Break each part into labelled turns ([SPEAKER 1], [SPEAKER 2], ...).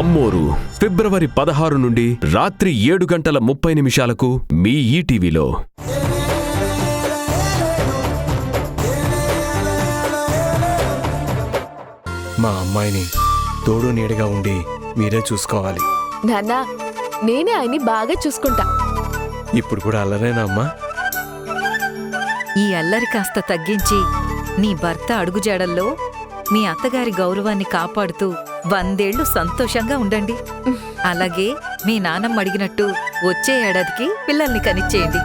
[SPEAKER 1] అమ్మోరు ఫిబ్రవరి 16 నుండి రాత్రి 7:30 మీ ఈటీవీలో.
[SPEAKER 2] మా అమ్మాయిని తోడు నీడగా ఉండి మీరే చూసుకోవాలి.
[SPEAKER 3] నాన్నా, నేనే ఆయన్ని బాగా చూసుకుంటా.
[SPEAKER 2] ఇప్పుడు కూడా అల్లరేనా అమ్మా?
[SPEAKER 4] ఈ అల్లరి కాస్త తగ్గించి నీ భర్త అడుగుజాడల్లో మీ అత్తగారి గౌరవాన్ని కాపాడుతూ 100 ఏళ్లు సంతోషంగా ఉండండి. అలాగే మీ నాన్నమ్మ అడిగినట్టు వచ్చే ఏడాదికి పిల్లల్ని కనిచ్చేయండి.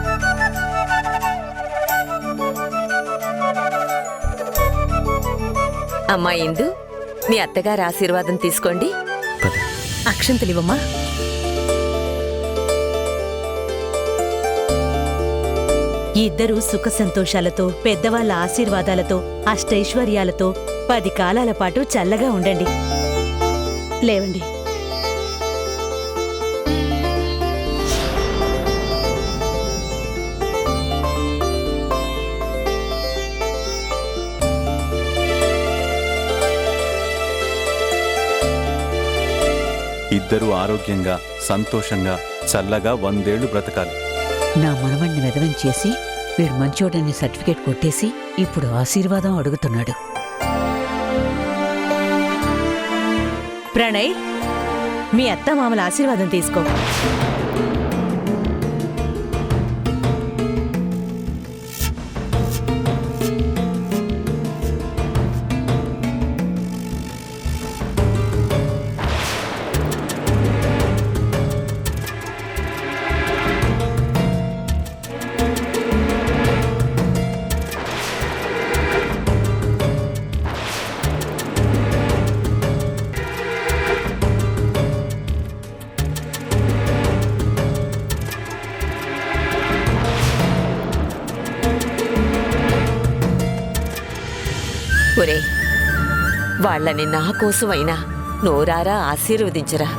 [SPEAKER 5] అమ్మా ఇందు, మీ అత్తగారి ఆశీర్వాదం తీసుకోండి.
[SPEAKER 6] అక్షంతలివమ్మా. ఇద్దరూ సుఖ సంతోషాలతో, పెద్దవాళ్ల ఆశీర్వాదాలతో, అష్టైశ్వర్యాలతో 10 కాలాల పాటు చల్లగా ఉండండి. లేవండి.
[SPEAKER 7] ఇద్దరూ ఆరోగ్యంగా, సంతోషంగా, చల్లగా 100 ఏళ్లు బ్రతకాలి.
[SPEAKER 8] నా మనవణ్ణి వెధవం చేసి వీడు మంచోడని సర్టిఫికేట్ కొట్టేసి ఇప్పుడు ఆశీర్వాదం అడుగుతున్నాడు.
[SPEAKER 6] ప్రణయ్, మీ అత్తమామల ఆశీర్వాదం తీసుకో.
[SPEAKER 5] ఒరే, వాళ్ళని నా కోసమైనా నోరారా ఆశీర్వదించరా.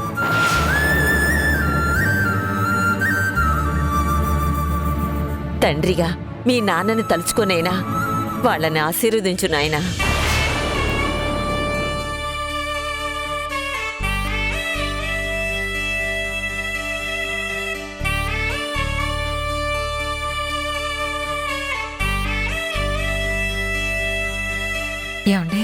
[SPEAKER 5] తండ్రిగా మీ నాన్నని తలుచుకొనైనా వాళ్ళని ఆశీర్వదించు నాయనా.
[SPEAKER 4] ఏమండి,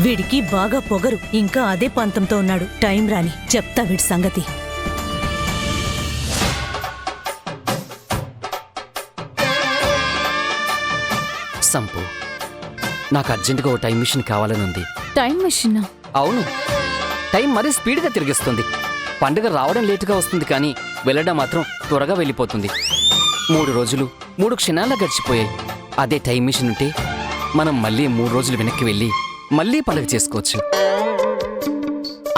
[SPEAKER 6] వీడికి బాగా పొగరు, ఇంకా అదే పంతంతో ఉన్నాడు. టైం రాని చెప్తా వీడి సంగతి.
[SPEAKER 9] సంపు, నాకు అర్జెంటుగా ఓ టైం మిషన్ కావాలని ఉంది.
[SPEAKER 3] Time machine?
[SPEAKER 9] అవును, టైం మరీ స్పీడ్గా తిరిగిస్తుంది. పండుగ రావడం లేటుగా వస్తుంది, కానీ వెళ్ళడం మాత్రం త్వరగా వెళ్ళిపోతుంది. 3 రోజులు 3 క్షణాల్లో గడిచిపోయాయి. అదే టైం మిషన్ ఉంటే మనం మళ్ళీ 3 రోజులు వెనక్కి వెళ్ళి మళ్ళీ పండుగ చేసుకోవచ్చు.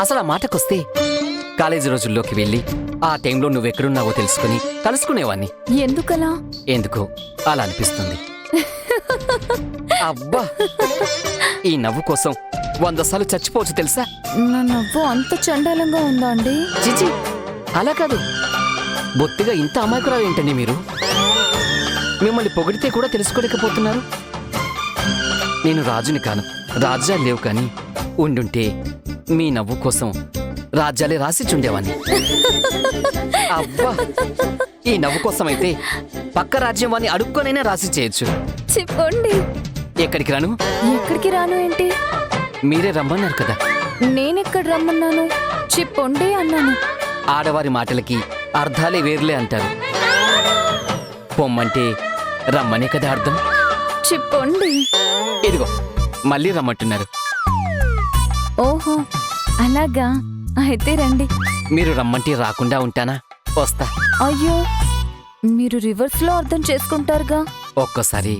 [SPEAKER 9] అసలు ఆ మాటకొస్తే కాలేజీ రోజుల్లోకి వెళ్ళి ఆ టైంలో నువ్వెక్కడున్నావో తెలుసుకుని కలుసుకునేవాణ్ణి.
[SPEAKER 3] ఎందుకలా?
[SPEAKER 9] ఎందుకో అలా అనిపిస్తుంది. అబ్బా, ఈ నవ్వు కోసం 100 సార్లు చచ్చిపోవచ్చు తెలుసా?
[SPEAKER 3] నా నవ్వు అంత చండాలంగా ఉందా అండి?
[SPEAKER 9] చిచి, అలా కాదు. బొత్తిగా ఇంత అమాయకురాలు ఏంటండి మీరు? మిమ్మల్ని పొగిడితే కూడా తెలుసుకోలేకపోతున్నారు. నేను రాజుని కాను, రాజ్యాలు లేవు, కానీ ఉండుంటే మీ నవ్వు కోసం రాజ్యాలే రాసిచుండేవాణ్ణి. అబ్బా, ఈ నవ్వు కోసం అయితే పక్క రాజ్యం వాణ్ణి అడుక్కొనైనా రాసి చేయొచ్చు.
[SPEAKER 3] చెప్పండి.
[SPEAKER 9] ఎక్కడికి రాను?
[SPEAKER 3] ఎక్కడికి రాను ఏంటి?
[SPEAKER 9] మీరే రమ్మన్నారు కదా.
[SPEAKER 3] నేనెక్కడ రమ్మన్నాను? చెప్పండి అన్నాను.
[SPEAKER 9] ఆడవారి మాటలకి అర్థాలే వేర్లే అంటారు. పొమ్మంటే రమ్మనే కదా అర్థం.
[SPEAKER 3] చెప్పండి.
[SPEAKER 9] ఇదిగో మళ్ళీ రమ్మంటున్నారు.
[SPEAKER 3] ఓహో, అలాగా? అయితే రండి.
[SPEAKER 9] మీరు రమ్మంటే రాకుండా ఉంటానా? వస్తా.
[SPEAKER 3] అయ్యో, మీరు రివర్స్ లో అర్థం చేసుకుంటారుగా.
[SPEAKER 9] ఒక్కోసారి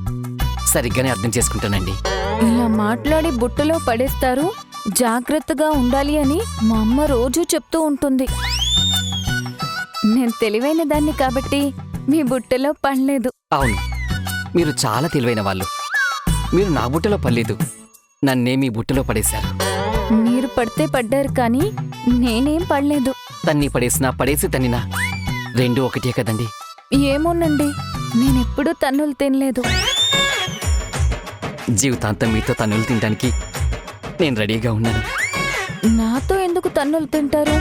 [SPEAKER 9] సరిగ్గానే అర్థం చేసుకుంటానండి.
[SPEAKER 3] ఇలా మాట్లాడి బుట్టలో పడేస్తారు, జాగ్రత్తగా ఉండాలి అని మా అమ్మ రోజూ చెప్తూ ఉంటుంది. నేను తెలివైన దాన్ని కాబట్టి మీ బుట్టలో పడలేదు.
[SPEAKER 9] అవును, మీరు చాలా తెలివైన వాళ్ళు. మీరు నా బుట్టలో పడలేదు, నన్నే మీ బుట్టలో పడేశారు.
[SPEAKER 3] మీరు పడితే పడ్డారు కానీ నేనేం పడలేదు.
[SPEAKER 9] తన్ని పడేసినా పడేసి తన్నినా రెండూ ఒకటే కదండి.
[SPEAKER 3] ఏమోనండి, నేనెప్పుడూ తన్నులు తినలేదు.
[SPEAKER 9] జీవితాంతం మీతో తన్నులు తినడానికి నేను రెడీగా ఉన్నాను.
[SPEAKER 3] నాతో ఎందుకు తన్నులు తింటారు?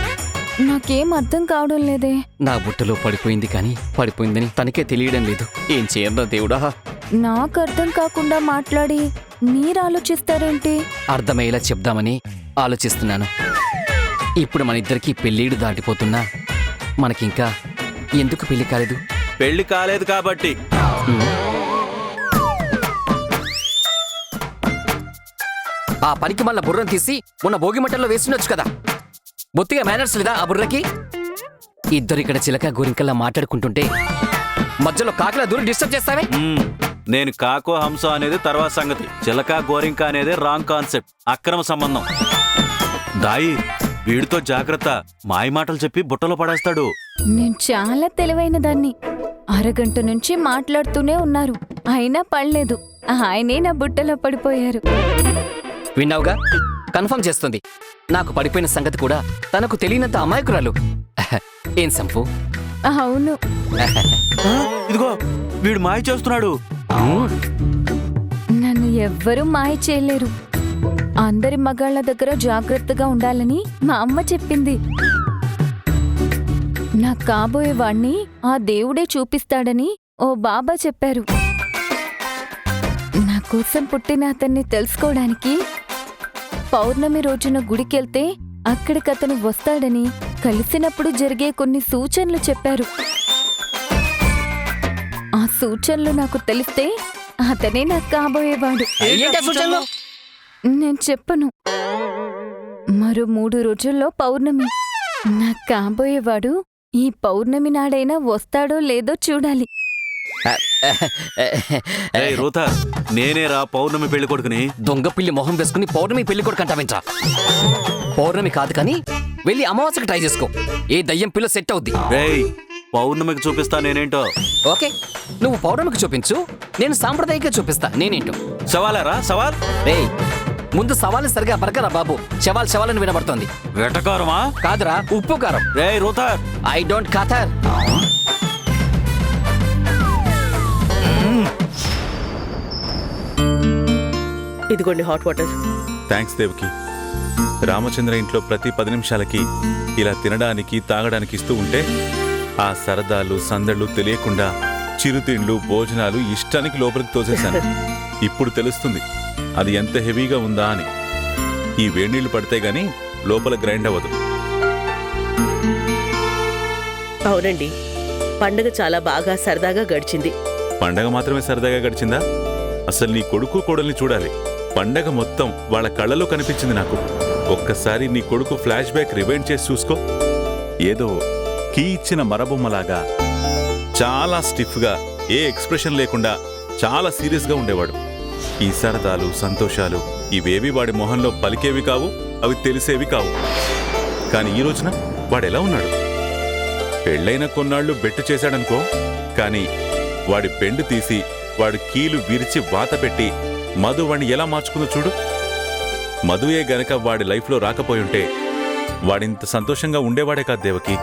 [SPEAKER 3] నాకేం అర్థం కావడం లేదే.
[SPEAKER 9] నా బుట్టలో పడిపోయింది కానీ పడిపోయిందని తనకే తెలియడం లేదు. ఏం చేయరా దేవుడా?
[SPEAKER 3] నాకు అర్థం కాకుండా మాట్లాడి మీరు ఆలోచిస్తారేంటి?
[SPEAKER 9] అర్థమయ్యేలా చెప్దామని ఆలోచిస్తున్నాను. ఇప్పుడు మన ఇద్దరికి పెళ్ళీడు దాటిపోతున్నా మనకింకా ఎందుకు పెళ్లి కాలేదు?
[SPEAKER 7] పెళ్లి కాలేదు కాబట్టి.
[SPEAKER 9] ఆ పనికి మళ్ళా బుర్రను తీసి ఉన్న భోగి మంటల్లో వేస్తుండొచ్చు కదా. బొత్తిగా మేనర్స్ లేదా ఆ బుర్రకి? ఇద్దరు ఇక్కడ చిలక గోరింకల్లా మాట్లాడుకుంటుంటే మధ్యలో కాకిలా దూరం డిస్టర్బ్ చేస్తావే.
[SPEAKER 7] నేను కాకో హంస అనేది తర్వాత సంగతి. చిలక గోరింక అనేది రాంగ్ కాన్సెప్ట్, అక్రమ సంబంధం. దాయి, వీడితో జాగ్రత్త. మాయ మాటలు చెప్పి బుట్టలో పడేస్తాడు.
[SPEAKER 3] నేను చాలా తెలివైన దాన్ని. అరగంట నుంచి మాట్లాడుతూనే ఉన్నారు, అయినా పడలేదు. ఆయనే నా బుట్టలో పడిపోయారు.
[SPEAKER 9] విన్నావుగా, కన్ఫర్మ్ చేస్తుంది. నాకు పడిపోయిన సంగతి కూడా తనకు తెలియనంత అమాయకురాలు. ఏం సంపు?
[SPEAKER 3] అవును.
[SPEAKER 7] ఇదిగో వీడు మాయ చేస్తున్నాడు.
[SPEAKER 3] నన్ను ఎవ్వరూ మాయ చేయలేరు. అందరి మగాళ్ళ దగ్గర జాగ్రత్తగా ఉండాలని మా అమ్మ చెప్పింది. నా కాబోయే వాణ్ణి ఆ దేవుడే చూపిస్తాడని ఓ బాబా చెప్పారు. నా కోసం పుట్టిన అతన్ని తెలుసుకోవడానికి పౌర్ణమి రోజున గుడికెళ్తే అక్కడికతను వస్తాడని, కలిసినప్పుడు జరిగే కొన్ని సూచనలు చెప్పారు. ఆ సూచనలు నాకు తెలిస్తే అతనే నాకు కాబోయేవాడు.
[SPEAKER 9] ఏంటి ఆ సూచనలు?
[SPEAKER 3] నేను చెప్పను. మరో 3 రోజుల్లో పౌర్ణమి. నాకు కాబోయేవాడు ఈ పౌర్ణమి నాడైనా వస్తాడో లేదో చూడాలి.
[SPEAKER 7] ఏయ్ రూథా, నేనేరా పౌర్ణమి పెళ్లి కొడుకుని.
[SPEAKER 9] దొంగ పిల్లి మొహం వేసుకుని పౌర్ణమి పెళ్లి కొడుకు అంటావేంట్రా? పౌర్ణమి కాదు కానీ వెళ్ళి అమావాస్యకి ట్రై చేసుకో. ఏ దయ్యం పిల్ల సెట్ అవుద్ది.
[SPEAKER 7] రేయ్, పౌర్ణమికి చూపిస్తా నేనేంటో.
[SPEAKER 9] ఓకే, నువ్వు పౌర్ణమికి చూపించు, నేను సాంప్రదాయిక చూపిస్తా నేనేంటో.
[SPEAKER 7] సవాలారా సవాల్?
[SPEAKER 9] రేయ్, ముందు సవాలు సరిగా పరకరా బాబు. శవాల్ శవాలని వినబడుతోంది.
[SPEAKER 7] వెటకారమా?
[SPEAKER 9] కాదురా, ఉప్పు కారం.
[SPEAKER 7] రేయ్ రూథా,
[SPEAKER 9] ఐ డోంట్ కాథర్.
[SPEAKER 5] ఇదిగోండి హాట్ వాటర్.
[SPEAKER 7] థ్యాంక్స్ దేవ్కి. రామచంద్ర ఇంట్లో ప్రతి 10 నిమిషాలకి ఇలా తినడానికి తాగడానికి ఇస్తూ ఉంటే ఆ సరదాలు సందళ్ళు తెలియకుండా చిరుతిండ్లు భోజనాలు ఇష్టానికి లోపలికి తోసేశాను. ఇప్పుడు తెలుస్తుంది అది ఎంత హెవీగా ఉందా అని. ఈ వేడినీళ్లు పడితే గాని లోపల గ్రైండ్ అవ్వదు.
[SPEAKER 5] అవునండి, పండగ చాలా బాగా సరదాగా గడిచింది.
[SPEAKER 7] పండగ మాత్రమే సరదాగా గడిచిందా? అసలు నీ కొడుకు కోడల్ని చూడాలి. పండగ మొత్తం వాళ్ళ కళ్ళలో కనిపించింది నాకు. ఒక్కసారి నీ కొడుకు ఫ్లాష్ బ్యాక్ రివైండ్ చేసి చూసుకో. ఏదో కీ ఇచ్చిన మరబొమ్మలాగా చాలా స్టిఫ్గా, ఏ ఎక్స్ప్రెషన్ లేకుండా చాలా సీరియస్గా ఉండేవాడు. ఈ సరదాలు సంతోషాలు ఇవేవి వాడి మొహంలో పలికేవి కావు, అవి తెలిసేవి కావు. కానీ ఈ రోజున వాడెలా ఉన్నాడు? పెళ్ళైన కొన్నాళ్లు బెట్టు చేశాడనుకో, కానీ వాడి పెండు తీసి వాడు కీలు విరిచి వాత పెట్టి మధు వాణ్ణి ఎలా మార్చుకుందో చూడు. మధుయే గనక వాడి లైఫ్లో రాకపోయుంటే వాడింత సంతోషంగా ఉండేవాడే కాదు దేవకి.